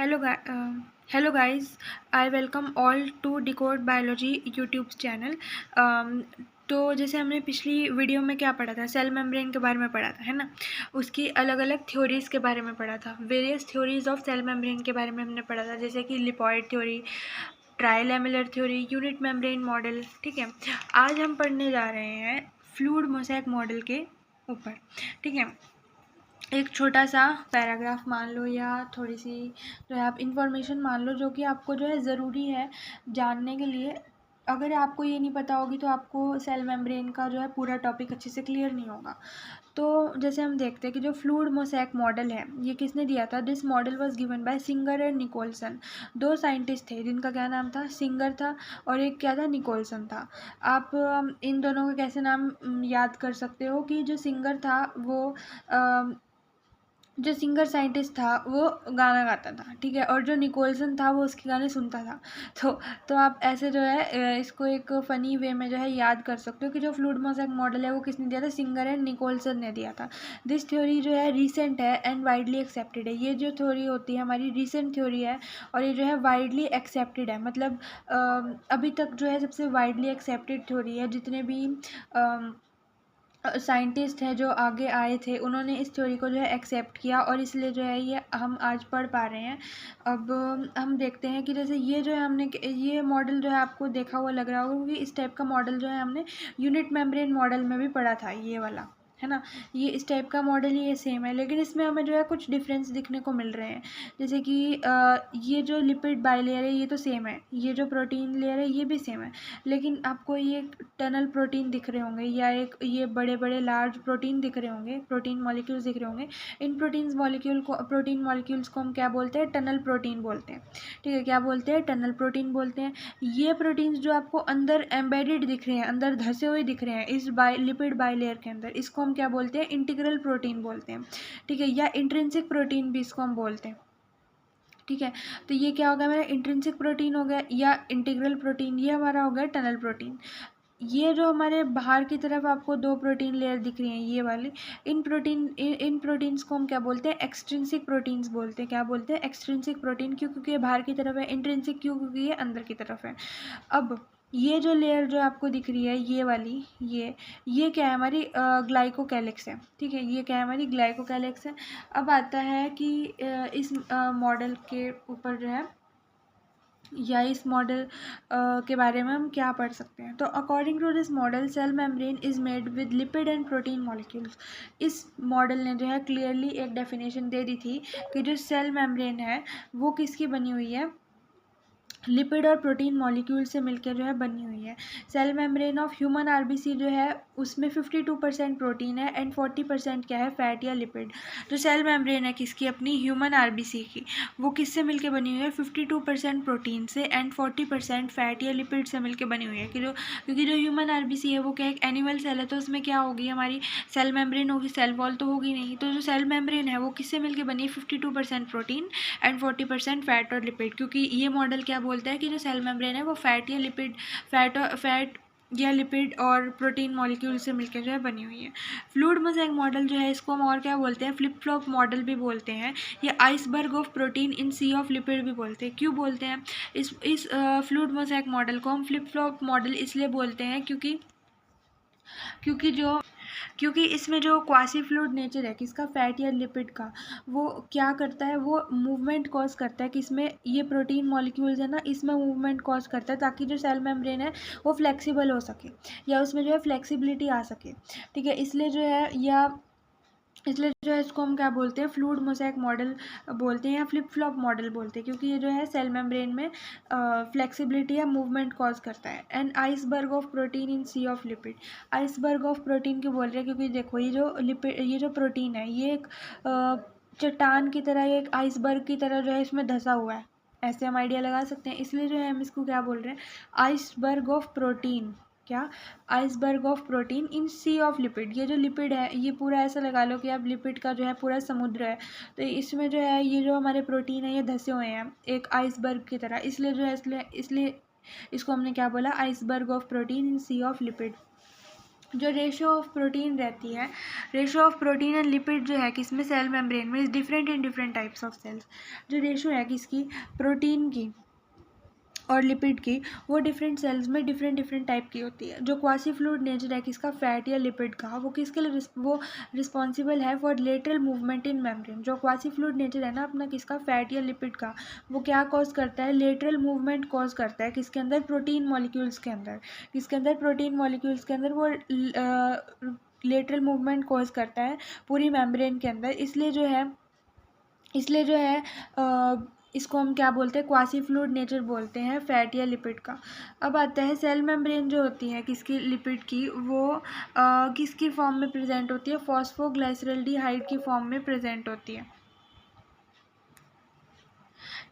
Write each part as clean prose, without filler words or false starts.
Hello, hello guys. I welcome all to Decode Biology YouTube channel. तो जैसे हमने पिछली वीडियो में क्या पढ़ा था, सेल मेम्ब्रेन के बारे में पढ़ा था, है ना। उसकी अलग अलग थ्योरीज़ के बारे में पढ़ा था, various theories of cell membrane के बारे में हमने पढ़ा था, जैसे कि lipoid theory, trilamellar theory, unit membrane model. ठीक है, आज हम पढ़ने जा रहे हैं फ्लूइड मोज़ेक मॉडल के ऊपर। ठीक है, एक छोटा सा पैराग्राफ मान लो या थोड़ी सी जो है आप इन्फॉर्मेशन मान लो, जो कि आपको जो है ज़रूरी है जानने के लिए। अगर आपको ये नहीं पता होगी तो आपको सेल मेम्ब्रेन का जो है पूरा टॉपिक अच्छे से क्लियर नहीं होगा। तो जैसे हम देखते हैं कि जो फ्लूइड मोज़ेक मॉडल है, ये किसने दिया था? This model was given by Singer and Nicolson. दो साइंटिस्ट थे जिनका क्या नाम था? सिंगर था और एक क्या था? निकोलसन था। आप इन दोनों के कैसे नाम याद कर सकते हो कि जो सिंगर था वो जो सिंगर साइंटिस्ट था वो गाना गाता था, ठीक है, और जो निकोलसन था वो उसके गाने सुनता था। तो आप ऐसे जो है इसको एक फ़नी वे में जो है याद कर सकते हो कि जो फ्लूइड मोज़ेक मॉडल है वो किसने दिया था? सिंगर एंड निकोलसन ने दिया था। दिस थ्योरी जो है रीसेंट है एंड वाइडली एक्सेप्टेड है। ये जो थ्योरी होती है हमारी रीसेंट थ्योरी है और ये जो है वाइडली एक्सेप्टेड है, मतलब अभी तक जो है सबसे वाइडली एक्सेप्टेड थ्योरी है। जितने भी साइंटिस्ट हैं जो आगे आए थे उन्होंने इस थ्योरी को जो है एक्सेप्ट किया और इसलिए जो है ये हम आज पढ़ पा रहे हैं। अब हम देखते हैं कि जैसे ये जो है हमने ये मॉडल जो है आपको देखा हुआ लग रहा होगा कि इस टाइप का मॉडल जो है हमने यूनिट मेम्ब्रेन मॉडल में भी पढ़ा था, ये वाला, है ना। ये इस टाइप का मॉडल ही ये सेम है, लेकिन इसमें हमें जो है कुछ डिफरेंस दिखने को मिल रहे हैं। जैसे कि ये जो लिपिड बाइलेयर है ये तो सेम है, ये जो प्रोटीन लेयर है ये भी सेम है, लेकिन आपको ये टनल प्रोटीन दिख रहे होंगे या एक ये बड़े बड़े लार्ज प्रोटीन दिख रहे होंगे, प्रोटीन मॉलिक्यूल्स दिख रहे होंगे। इन प्रोटीन मॉलिक्यूल्स को हम क्या बोलते हैं? टनल प्रोटीन बोलते हैं। ठीक है, क्या बोलते हैं? टनल प्रोटीन बोलते हैं। ये प्रोटीन्स जो आपको अंदर एम्बेडेड दिख रहे हैं, अंदर धसे हुए दिख रहे हैं इस लिपिड बाइलेयर के अंदर, इसको हम क्या बोलते हैं? इंटीग्रल प्रोटीन बोलते हैं। ठीक है, या इंट्रिंसिक प्रोटीन भी इसको हम बोलते हैं। ठीक है, तो ये क्या हो गया? मेरा इंट्रिंसिक प्रोटीन हो गया या इंटीग्रल प्रोटीन, ये हमारा हो गया टनल प्रोटीन। ये जो हमारे बाहर की तरफ आपको दो प्रोटीन लेयर दिख रही हैं ये वाली, इन प्रोटीन्स को हम क्या बोलते हैं? एक्सट्रिंसिक प्रोटीन्स बोलते हैं। क्या बोलते हैं? Extrinsic protein. क्यों? क्योंकि ये बाहर की तरफ है। इंट्रिंसिक क्यों? क्योंकि ये अंदर की तरफ है। अब ये जो लेयर जो आपको दिख रही है ये वाली, ये क्या है? हमारी ग्लाइकोकैलिक्स है। ठीक है, ये क्या है? हमारी ग्लाइकोकैलिक्स है। अब आता है कि इस मॉडल के ऊपर जो है या इस मॉडल के बारे में हम क्या पढ़ सकते हैं। तो according to this model cell membrane is made with lipid and protein molecules. इस मॉडल ने जो है क्लियरली एक डेफिनेशन दे दी थी कि जो सेल मेम्ब्रेन है वो किसकी बनी हुई है? लिपिड और प्रोटीन मॉलिक्यूल से मिलकर जो है बनी हुई है। Cell membrane of human RBC जो है उसमें 52% प्रोटीन है एंड 40% क्या है? फैट या लिपिड। जो सेल मेम्ब्रेन है किसकी? अपनी ह्यूमन आरबीसी की, वो किससे मिलकर बनी हुई है? 52% प्रोटीन से एंड 40% फैट या लिपिड से मिलकर बनी हुई है। क्योंकि जो ह्यूमन आरबीसी है वो क्या एक एनिमल सेल है, तो उसमें क्या होगी? हमारी सेल मेम्ब्रेन होगी, सेल वॉल तो होगी नहीं। तो जो सेल मेम्ब्रेन है वो किससे मिलकर बनी है? 52% प्रोटीन एंड 40% फैट और लिपिड। क्योंकि ये मॉडल क्या बोलता है कि जो सेल मेम्ब्रेन है वो फैट या लिपिड और प्रोटीन मॉलिक्यूल से मिलकर जो है बनी हुई है। फ्लूइड मोज़ेक मॉडल जो है इसको हम और क्या बोलते हैं? फ्लिप फ्लॉप मॉडल भी बोलते हैं, या iceberg of protein in sea of lipid भी बोलते हैं। क्यों बोलते हैं इस फ्लूइड मोज़ेक मॉडल को हम फ्लिप फ्लॉप मॉडल इसलिए बोलते हैं क्योंकि जो क्योंकि इसमें जो क्वासी फ्लूइड नेचर है किसका? फैट या लिपिड का, वो क्या करता है? वो मूवमेंट कॉज करता है। किसमें? ये प्रोटीन मॉलिक्यूल्स है ना, इसमें मूवमेंट कॉज करता है ताकि जो सेल मेम्ब्रेन है वो फ्लेक्सिबल हो सके या उसमें जो है फ्लेक्सिबिलिटी आ सके। ठीक है, इसलिए जो है इसको हम क्या बोलते हैं? फ्लूइड मोज़ेक मॉडल बोलते हैं या फ्लिप फ्लॉप मॉडल बोलते हैं, क्योंकि ये जो है सेल मेम्ब्रेन में फ्लेक्सिबिलिटी या मूवमेंट कॉज करता है। And iceberg of protein in sea of lipid. Iceberg of protein क्यों बोल रहे हैं? क्योंकि देखो ये जो प्रोटीन है ये एक चट्टान की तरह, एक आइसबर्ग की तरह जो है इसमें धसा हुआ है। ऐसे हम आइडिया लगा सकते हैं, इसलिए जो है हम इसको क्या बोल रहे हैं? Iceberg of protein. क्या? Iceberg of protein in sea of lipid. ये जो लिपिड है ये पूरा ऐसा लगा लो कि आप लिपिड का जो है पूरा समुद्र है, तो इसमें जो है ये जो हमारे प्रोटीन है ये धसे हुए हैं एक आइसबर्ग की तरह। इसलिए जो है इसलिए इसको हमने क्या बोला? Iceberg of protein in sea of lipid. जो रेशियो ऑफ प्रोटीन रहती है, ratio of protein and lipid जो है किसमें, सेल मेम्ब्रेन में, is different in different types of cells. जो रेशियो है किसकी, प्रोटीन की और लिपिड की, वो डिफरेंट सेल्स में डिफरेंट डिफरेंट टाइप की होती है। जो क्वासी फ्लूइड नेचर है किसका, फैट या लिपिड का, वो किसके लिए वो रिस्पॉन्सिबल है for lateral movement in membrane. जो क्वासी फ्लूइड नेचर है ना अपना किसका, फैट या लिपिड का, वो क्या कॉज करता है, लेटरल मूवमेंट कॉज करता है किसके अंदर, प्रोटीन मॉलिक्यूल्स के अंदर। किसके अंदर, प्रोटीन मॉलिक्यूल्स के अंदर वो लेटरल मूवमेंट कॉज करता है पूरी मेम्ब्रेन के अंदर। इसलिए जो है इसको हम क्या बोलते हैं, क्वासी फ्लूइड नेचर बोलते हैं फैट या लिपिड का। अब आता है सेल मेम्ब्रेन जो होती है किसकी, लिपिड की, वो किसकी फॉर्म में प्रेजेंट होती है, फॉस्फोग्लाइसरल्डिहाइड की फॉर्म में प्रेजेंट होती है।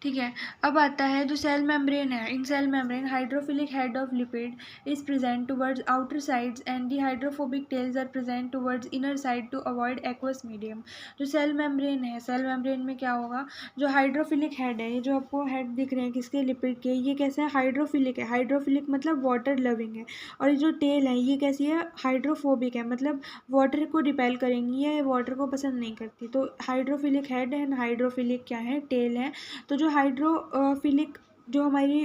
ठीक है। अब आता है जो सेल मेम्ब्रेन है, in cell membrane hydrophilic head of lipid is present towards outer sides and the hydrophobic tails are present towards inner side to avoid aqueous medium. जो सेल मेम्ब्रेन है, सेल मेम्ब्रेन में क्या होगा, जो hydrophilic head है, ये जो आपको हेड दिख रहे हैं किसके, लिपिड के, ये कैसे है, हाइड्रोफिलिक है। हाइड्रोफिलिक मतलब वाटर लविंग है। और ये जो टेल है ये कैसी है, हाइड्रोफोबिक है, मतलब वाटर को रिपेल करेंगी, ये वाटर को पसंद नहीं करती। तो हाइड्रोफिलिक हेड एंड हाइड्रोफिलिक क्या है, टेल है। तो जो हाइड्रोफिलिक जो हमारी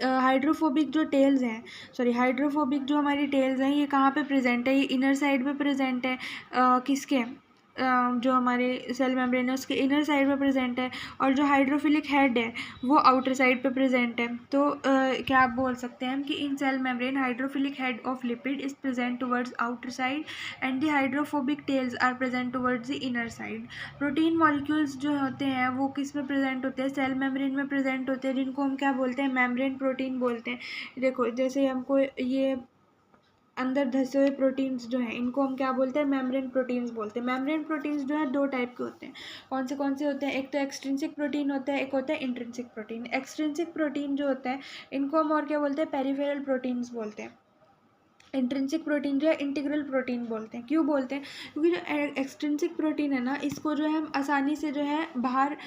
हाइड्रोफोबिक जो टेल्स हैं, सॉरी हाइड्रोफोबिक जो हमारी टेल्स हैं, ये कहाँ पे प्रेजेंट है, ये इनर साइड पे प्रेजेंट है किसके, जो हमारे सेल मेम्ब्रेन है उसके इनर साइड पे प्रेजेंट है। और जो हाइड्रोफिलिक हेड है वो आउटर साइड पे प्रेजेंट है। तो क्या आप बोल सकते हैं कि in cell membrane hydrophilic head of lipid is present towards outer side and the hydrophobic tails are present towards the inner side. Protein molecules जो होते हैं वो किस में प्रेजेंट होते हैं, सेल मेम्ब्रेन में प्रेजेंट होते हैं, जिनको हम क्या बोलते हैं, मेम्ब्रेन प्रोटीन बोलते हैं। देखो जैसे हमको ये अंदर धसे हुए प्रोटीन्स जो हैं इनको हम क्या बोलते हैं, मेम्ब्रेन प्रोटीन्स बोलते हैं। मेम्ब्रेन प्रोटीन्स जो है दो टाइप के होते हैं। कौन से होते हैं, एक तो एक्सट्रिंसिक प्रोटीन होता है, एक होता है इंट्रिंसिक प्रोटीन। एक्सट्रिंसिक प्रोटीन जो होता है इनको हम और क्या बोलते हैं, पेरिफेरल प्रोटीन्स बोलते हैं। इंट्रिंसिक प्रोटीन जो है इंटीग्रल प्रोटीन बोलते हैं। क्यों बोलते हैं, क्योंकि जो एक्सट्रिंसिक प्रोटीन है ना, इसको जो है हम आसानी से जो है बाहर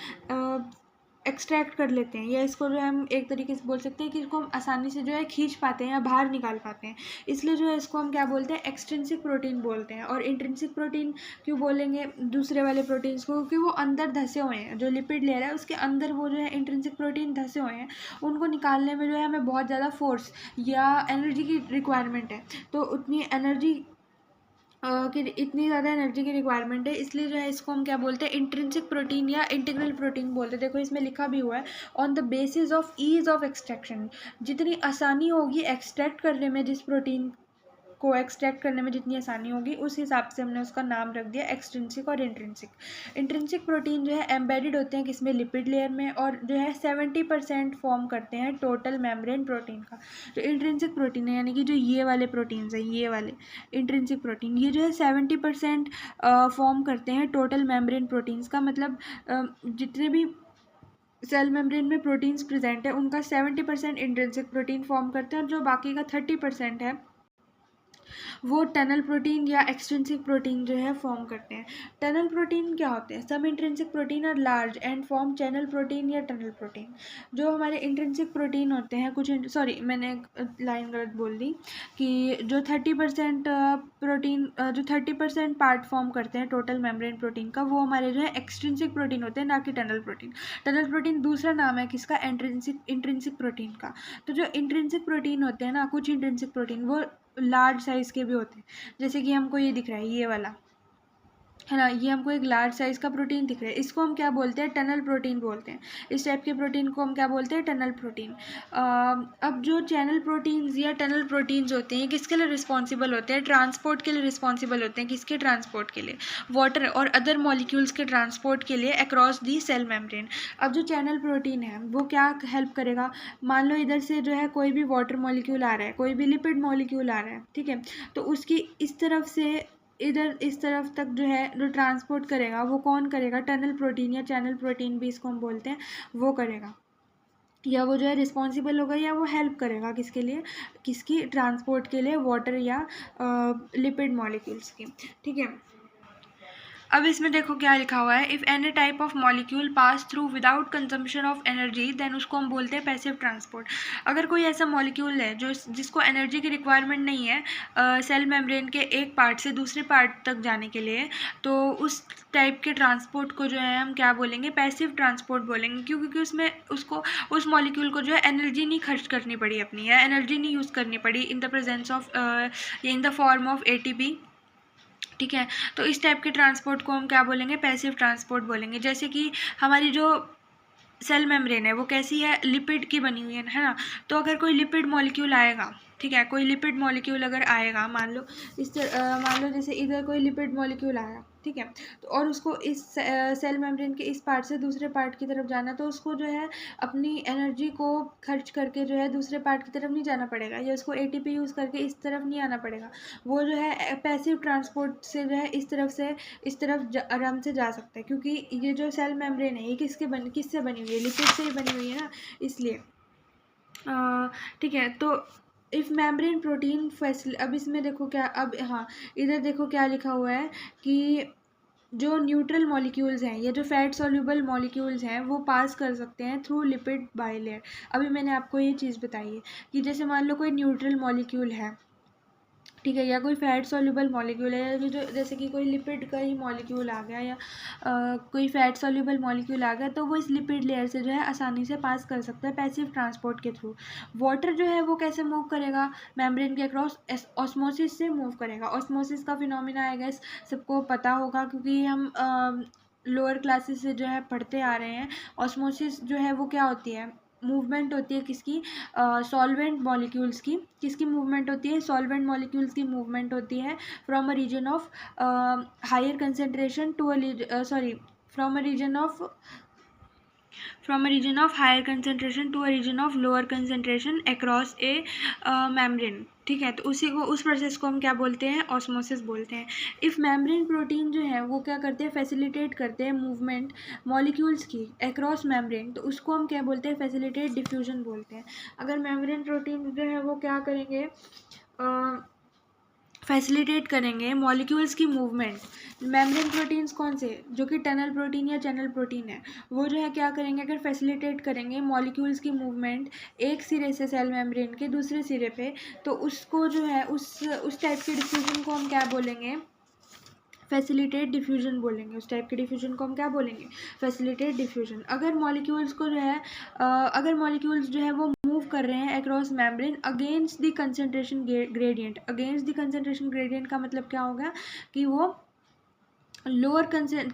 एक्सट्रैक्ट कर लेते हैं, या इसको जो है हम एक तरीके से बोल सकते हैं कि इसको हम आसानी से जो है खींच पाते हैं या बाहर निकाल पाते हैं। इसलिए जो है इसको हम क्या बोलते हैं, एक्सट्रिंसिक प्रोटीन बोलते हैं। और इंट्रिंसिक प्रोटीन क्यों बोलेंगे दूसरे वाले प्रोटीन्स को, क्योंकि वो अंदर धसे हुए हैं, जो लिपिड लेयर है उसके अंदर वो जो है इंट्रिंसिक प्रोटीन धसे हुए हैं। उनको निकालने में जो है हमें बहुत ज़्यादा फोर्स या एनर्जी की रिक्वायरमेंट है। तो उतनी एनर्जी कि इतनी ज़्यादा एनर्जी की रिक्वायरमेंट है, इसलिए जो है इसको हम क्या बोलते हैं, इंट्रिंसिक प्रोटीन या इंटीग्रल प्रोटीन बोलते हैं। देखो इसमें लिखा भी हुआ है, on the basis of ease of extraction. जितनी आसानी होगी एक्सट्रैक्ट करने में, जिस प्रोटीन को एक्सट्रैक्ट करने में जितनी आसानी होगी उस हिसाब से हमने उसका नाम रख दिया एक्सट्रिंसिक और इंट्रिंसिक। इंट्रिंसिक प्रोटीन जो है एम्बेडेड होते हैं किसमें, लिपिड लेयर में, और जो है 70% फॉर्म करते हैं टोटल मेम्ब्रेन प्रोटीन का। जो इंट्रिंसिक प्रोटीन है यानी कि जो ये वाले प्रोटीन्स हैं, ये वाले इंट्रिंसिक प्रोटीन, ये जो है 70% फॉर्म करते हैं टोटल मेम्ब्रेन प्रोटीन्स का। मतलब जितने भी सेल मेम्ब्रेन में प्रोटीन्स प्रेजेंट है उनका 70% इंट्रिंसिक प्रोटीन फॉर्म करते हैं, और जो बाकी का 30% है वो टनल प्रोटीन या एक्सट्रिंसिक प्रोटीन जो है फॉर्म करते हैं। टनल प्रोटीन क्या होते हैं, some intrinsic protein are large and form channel protein या टनल प्रोटीन। जो हमारे इंट्रिंसिक प्रोटीन होते हैं कुछ, सॉरी मैंने एक लाइन गलत बोल दी, कि जो 30% प्रोटीन, जो 30% पार्ट फॉर्म करते हैं टोटल मेम्ब्रेन प्रोटीन का, वो हमारे जो है एक्सट्रिंसिक प्रोटीन होते हैं, ना कि टनल प्रोटीन। टनल प्रोटीन दूसरा नाम है किसका, इंट्रिंसिक प्रोटीन का। तो जो इंट्रिंसिक प्रोटीन होते हैं ना, कुछ इंट्रिंसिक प्रोटीन वो लार्ज साइज़ के भी होते हैं, जैसे कि हमको ये दिख रहा है, ये वाला है ना, ये हमको एक लार्ज साइज़ का प्रोटीन दिख रहा है, इसको हम क्या बोलते हैं, टनल प्रोटीन बोलते हैं। इस टाइप के प्रोटीन को हम क्या बोलते हैं, टनल प्रोटीन। अब जो चैनल प्रोटीन्स या टनल प्रोटीन्स होते हैं किसके लिए रिस्पॉन्सिबल होते हैं, ट्रांसपोर्ट के लिए रिस्पॉन्सिबल होते हैं। किसके ट्रांसपोर्ट के लिए, वाटर और अदर मॉलिक्यूल्स के ट्रांसपोर्ट के लिए अक्रॉस दी सेल मेम्ब्रेन। अब जो चैनल प्रोटीन है वो क्या हेल्प करेगा, मान लो इधर से जो है कोई भी वाटर मॉलिक्यूल आ रहा है, कोई भी लिपिड मॉलिक्यूल आ रहा है, ठीक है, तो उसकी इस तरफ से इधर इस तरफ तक जो है जो ट्रांसपोर्ट करेगा वो कौन करेगा, टनल प्रोटीन या चैनल प्रोटीन भी इसको हम बोलते हैं, वो करेगा, या वो जो है रिस्पॉन्सिबल होगा, या वो हेल्प करेगा किसके लिए, किसकी ट्रांसपोर्ट के लिए, वाटर या लिपिड मॉलिक्यूल्स की। ठीक है। अब इसमें देखो क्या लिखा हुआ है, if any type of molecule pass through without consumption of energy then उसको हम बोलते हैं पैसिव ट्रांसपोर्ट। अगर कोई ऐसा मॉलिक्यूल है जो जिसको एनर्जी की रिक्वायरमेंट नहीं है सेल मेम्ब्रेन के एक पार्ट से दूसरे पार्ट तक जाने के लिए, तो उस टाइप के ट्रांसपोर्ट को जो है हम क्या बोलेंगे, पैसिव ट्रांसपोर्ट बोलेंगे, क्योंकि उसमें उसको उस मॉलिक्यूल को जो है एनर्जी नहीं खर्च करनी पड़ी अपनी, या एनर्जी नहीं यूज़ करनी पड़ी in the presence of in the form of ATP. ठीक है, तो इस टाइप के ट्रांसपोर्ट को हम क्या बोलेंगे, पैसिव ट्रांसपोर्ट बोलेंगे। जैसे कि हमारी जो सेल मेम्ब्रेन है वो कैसी है, लिपिड की बनी हुई है ना। तो अगर कोई लिपिड मॉलिक्यूल आएगा, ठीक है, कोई लिपिड मॉलिक्यूल अगर आएगा, मान लो मान लो जैसे इधर कोई लिपिड मॉलिक्यूल आया, ठीक है, तो और उसको इस सेल मेम्ब्रेन के इस पार्ट से दूसरे पार्ट की तरफ जाना, तो उसको जो है अपनी एनर्जी को खर्च करके जो है दूसरे पार्ट की तरफ नहीं जाना पड़ेगा, या उसको एटीपी यूज़ करके इस तरफ नहीं आना पड़ेगा। वो जो है पैसिव ट्रांसपोर्ट से जो है इस तरफ आराम से जा सकता है, क्योंकि ये जो सेल मेम्ब्रेन है ये किससे बनी हुई है, लिपिड से ही बनी हुई है ना, इसलिए। ठीक है, तो इफ़ मेम्ब्रेन प्रोटीन फैसिल, अब इसमें देखो क्या, अब हाँ इधर देखो क्या लिखा हुआ है कि जो न्यूट्रल मॉलिक्यूल्स हैं, ये जो फैट सॉल्युबल मॉलिक्यूल्स हैं वो पास कर सकते हैं थ्रू लिपिड बाइलेयर। अभी मैंने आपको ये चीज़ बताई है कि जैसे मान लो कोई न्यूट्रल मॉलिक्यूल है, ठीक है, या कोई फैट सॉल्युबल मॉलिक्यूल है, या जो जैसे कि कोई लिपिड का ही मॉलिक्यूल आ गया, या कोई फैट सॉल्युबल मॉलिक्यूल आ गया, तो वो इस लिपिड लेयर से जो है आसानी से पास कर सकता है पैसिव ट्रांसपोर्ट के थ्रू। वाटर जो है वो कैसे मूव करेगा, मेम्ब्रेन के अक्रॉस ऑस्मोसिस से मूव करेगा। ऑस्मोसिस का फिनोमिना आई गेस सबको पता होगा, क्योंकि हम लोअर क्लासेस से जो है पढ़ते आ रहे हैं। ऑस्मोसिस जो है वो क्या होती है, मूवमेंट होती है किसकी, सॉल्वेंट मॉलिक्यूल्स की। किसकी मूवमेंट होती है, सॉल्वेंट मॉलिक्यूल्स की मूवमेंट होती है from a region of higher concentration to from a region of higher concentration to a region of lower concentration across a membrane। ठीक है, तो उस प्रोसेस को हम क्या बोलते हैं, ऑस्मोसिस बोलते हैं। इफ़ मेम्ब्रेन प्रोटीन जो है वो क्या करते हैं, फैसिलिटेट करते हैं मूवमेंट मॉलिक्यूल्स की अक्रॉस मेम्ब्रेन, तो उसको हम क्या बोलते हैं, फैसिलिटेट डिफ्यूजन बोलते हैं। अगर मेम्ब्रेन प्रोटीन जो है वो क्या करेंगे, फैसिलिटेट करेंगे मॉलिक्यूल्स की मूवमेंट। मेम्ब्रेन प्रोटीन्स कौन से, जो कि टनल प्रोटीन या चैनल प्रोटीन है, वो जो है क्या करेंगे, अगर फैसिलिटेट करेंगे मॉलिक्यूल्स की मूवमेंट एक सिरे से सेल मेम्ब्रेन के दूसरे सिरे पे, तो उसको जो है उस टाइप के डिफ्यूजन को हम क्या बोलेंगे, फैसिलिटेट डिफ्यूजन बोलेंगे। उस टाइप के डिफ्यूजन को हम क्या बोलेंगे, फैसिलिटेट डिफ्यूजन। अगर मॉलिक्यूल्स को जो है अगर मॉलिक्यूल्स जो है वो मूव कर रहे हैं across membrane against the concentration gradient. Against the concentration gradient का मतलब क्या होगा कि वो लोअर कंसेंट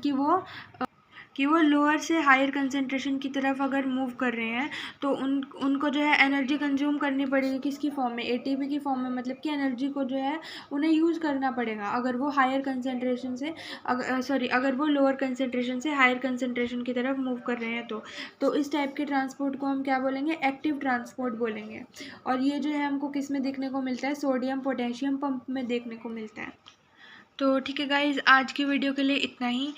कि वो लोअर से हायर कंसेंट्रेशन की तरफ अगर मूव कर रहे हैं, तो उनको जो है एनर्जी कंज्यूम करनी पड़ेगी, किसकी फॉर्म में, एटीपी की फॉर्म में, मतलब कि एनर्जी को जो है उन्हें यूज़ करना पड़ेगा अगर वो हायर कंसेंट्रेशन से अगर वो लोअर कंसेंट्रेशन से हायर कंसेंट्रेशन की तरफ मूव कर रहे हैं। तो इस टाइप के ट्रांसपोर्ट को हम क्या बोलेंगे, एक्टिव ट्रांसपोर्ट बोलेंगे। और ये जो है हमको किस में देखने को मिलता है, सोडियम पोटेशियम पंप में देखने को मिलता है। तो ठीक है गाइज, आज की वीडियो के लिए इतना ही।